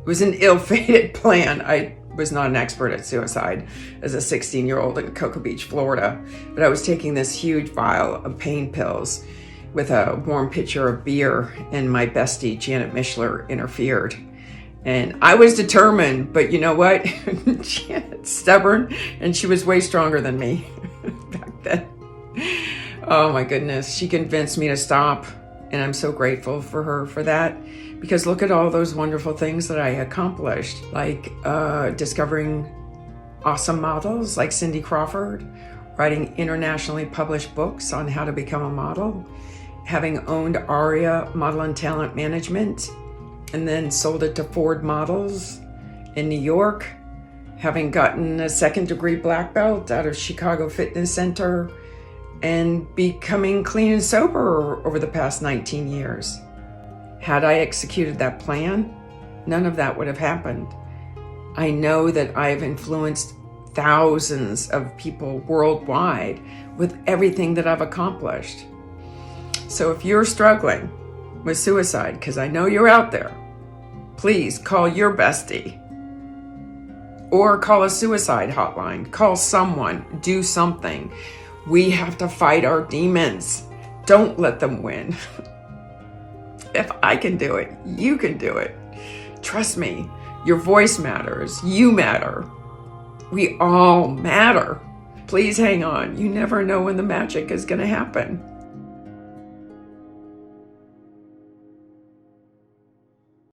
It was an ill-fated plan. I was not an expert at suicide as a 16-year-old in Cocoa Beach, Florida, but I was taking this huge vial of pain pills with a warm pitcher of beer, and my bestie, Janet Mishler, interfered. And I was determined, but you know what? Janet's stubborn, and she was way stronger than me back then. Oh my goodness, she convinced me to stop, and I'm so grateful for her for that, because look at all those wonderful things that I accomplished, like discovering awesome models like Cindy Crawford, writing internationally published books on how to become a model, having owned ARia Model and Talent Management, and then sold it to Ford Models in New York, having gotten a second-degree black belt out of Chicago Fitness Center, and becoming clean and sober over the past 19 years. Had I executed that plan, none of that would have happened. I know that I've influenced thousands of people worldwide with everything that I've accomplished. So if you're struggling with suicide, because I know you're out there, please call your bestie or call a suicide hotline. Call someone, do something. We have to fight our demons. Don't let them win. If I can do it, you can do it. Trust me, your voice matters. You matter. We all matter. Please hang on. You never know when the magic is going to happen.